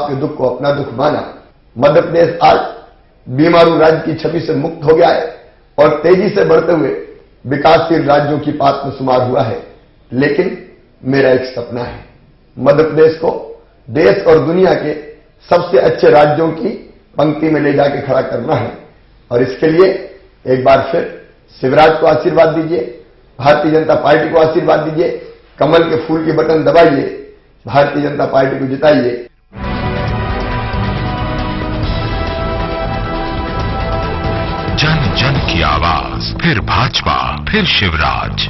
आपके दुख को अपना दुख माना। मध्य प्रदेश आज बीमारू राज्य की छवि से मुक्त हो गया है और तेजी से बढ़ते हुए विकासशील राज्यों की पात में शुमार हुआ है। लेकिन मेरा एक सपना है, मध्य प्रदेश को देश और दुनिया के सबसे अच्छे राज्यों की पंक्ति में ले जाके खड़ा करना है। और इसके लिए एक बार फिर शिवराज को आशीर्वाद दीजिए, भारतीय जनता पार्टी को आशीर्वाद दीजिए, कमल के फूल की बटन दबाइए, भारतीय जनता पार्टी को जिताइए। जन जन की आवाज, फिर भाजपा, फिर शिवराज।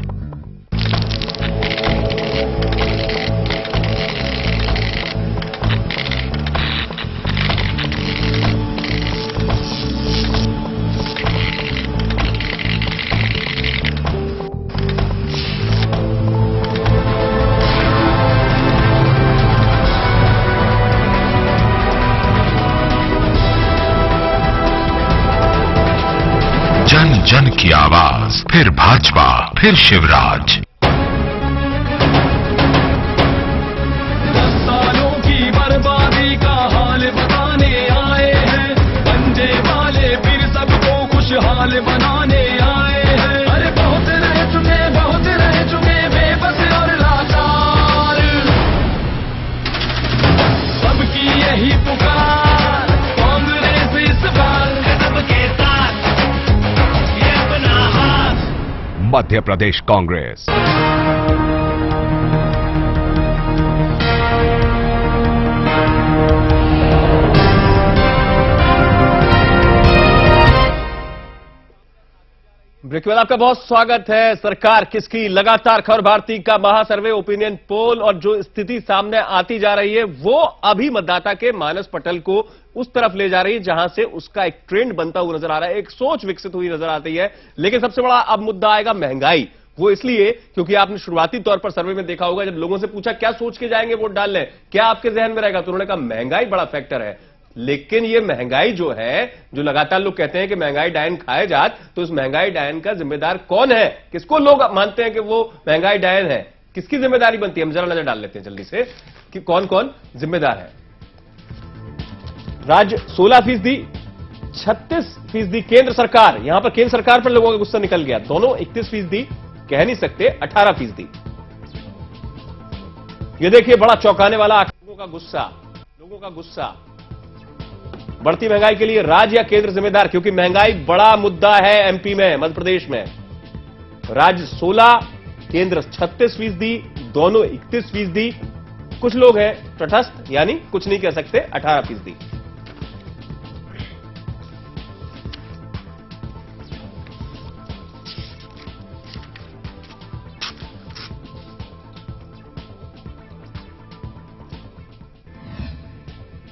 जन जन की आवाज, फिर भाजपा, फिर शिवराज। 10 सालों की बर्बादी का हाल बताने आए हैं, पंजे वाले फिर सबको खुशहाल बनाने आए हैं। अरे बहुत रह चुके बेबस और लाचार, सबकी यही पुकार, कांग्रेस इस बार सबके साथ मध्य प्रदेश कांग्रेस। ब्रेक के बाद आपका बहुत स्वागत है। सरकार किसकी, लगातार खबर भारती का महासर्वे, ओपिनियन पोल और जो स्थिति सामने आती जा रही है वो अभी मतदाता के मानस पटल को उस तरफ ले जा रही है जहां से उसका एक ट्रेंड बनता हुआ नजर आ रहा है, एक सोच विकसित हुई नजर आती है। लेकिन सबसे बड़ा अब मुद्दा आएगा महंगाई। वो इसलिए क्योंकि आपने शुरुआती तौर पर सर्वे में देखा होगा, जब लोगों से पूछा क्या सोच के जाएंगे वोट डालने, क्या आपके जहन में रहेगा, तो उन्होंने कहा महंगाई बड़ा फैक्टर है। लेकिन ये महंगाई जो है, जो लगातार लोग कहते हैं कि महंगाई डायन खाए जात, तो इस महंगाई डायन का जिम्मेदार कौन है, किसको लोग मानते हैं कि वो महंगाई डायन है, किसकी जिम्मेदारी बनती है, हम जरा नजर डाल लेते हैं जल्दी से कि कौन कौन जिम्मेदार है। राज्य 16%, 36% केंद्र सरकार। यहां पर केंद्र सरकार पर लोगों का गुस्सा निकल गया, दोनों 31%, कह नहीं सकते 18%। ये देखिए बड़ा चौंकाने वाला लोगों का गुस्सा। बढ़ती महंगाई के लिए राज्य या केंद्र जिम्मेदार, क्योंकि महंगाई बड़ा मुद्दा है एमपी में, मध्य प्रदेश में। राज्य 16, केंद्र 36%, दोनों 31%। कुछ लोग हैं तटस्थ, यानी कुछ नहीं कह सकते, 18%।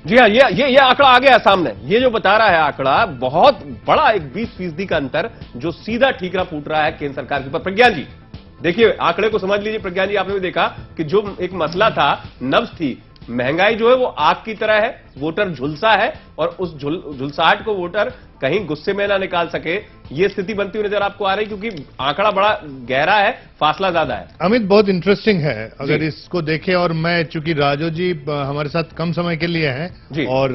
जी हाँ, ये आंकड़ा आ गया सामने। ये जो बता रहा है आंकड़ा, बहुत बड़ा एक 20% का अंतर जो सीधा ठीकरा फूट रहा है केंद्र सरकार के ऊपर। प्रज्ञान जी देखिए आंकड़े को समझ लीजिए। प्रज्ञान जी आपने भी देखा कि जो एक मसला था, नब्ज थी, महंगाई जो है वो आग की तरह है, वोटर झुलसा है और उस झुलसाहट को वोटर कहीं गुस्से में ना निकाल सके, ये स्थिति बनती हुई नजर आपको आ रही, क्योंकि आंकड़ा बड़ा गहरा है, फासला ज्यादा है। अमित, बहुत इंटरेस्टिंग है अगर इसको देखें। और मैं चूंकि राजू जी हमारे साथ कम समय के लिए हैं और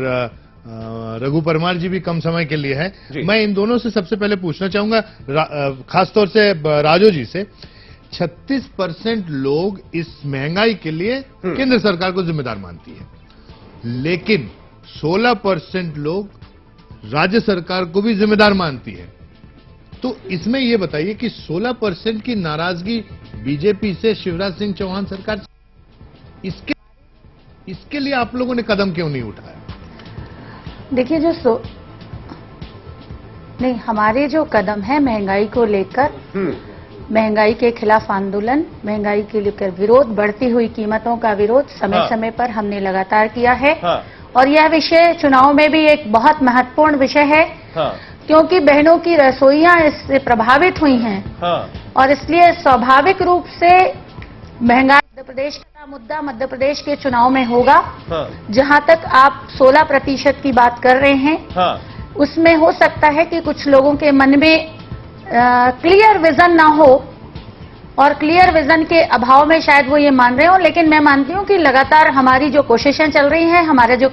रघु परमार जी भी कम समय के लिए हैं, मैं इन दोनों से सबसे पहले पूछना चाहूंगा, खासतौर से राजू जी से। 36% लोग इस महंगाई के लिए केंद्र सरकार को जिम्मेदार मानती है, लेकिन 16% लोग राज्य सरकार को भी जिम्मेदार मानती है। तो इसमें यह बताइए कि 16% की नाराजगी बीजेपी से, शिवराज सिंह चौहान सरकार से, इसके लिए आप लोगों ने कदम क्यों नहीं उठाया? देखिए नहीं, हमारे जो कदम है महंगाई को लेकर, महंगाई के खिलाफ आंदोलन, महंगाई के लेकर विरोध, बढ़ती हुई कीमतों का विरोध समय समय पर हमने लगातार किया है। और यह विषय चुनाव में भी एक बहुत महत्वपूर्ण विषय है, क्योंकि बहनों की रसोइयां इससे प्रभावित हुई हैं। और इसलिए स्वाभाविक रूप से महंगाई मध्य प्रदेश का मुद्दा मध्य प्रदेश के चुनाव में होगा। जहां तक आप 16% की बात कर रहे हैं, उसमें हो सकता है कि कुछ लोगों के मन में क्लियर विजन ना हो, और क्लियर विजन के अभाव में शायद वो ये मान रहे हो। लेकिन मैं मानती हूं कि लगातार हमारी जो कोशिशें चल रही हैं, हमारे जो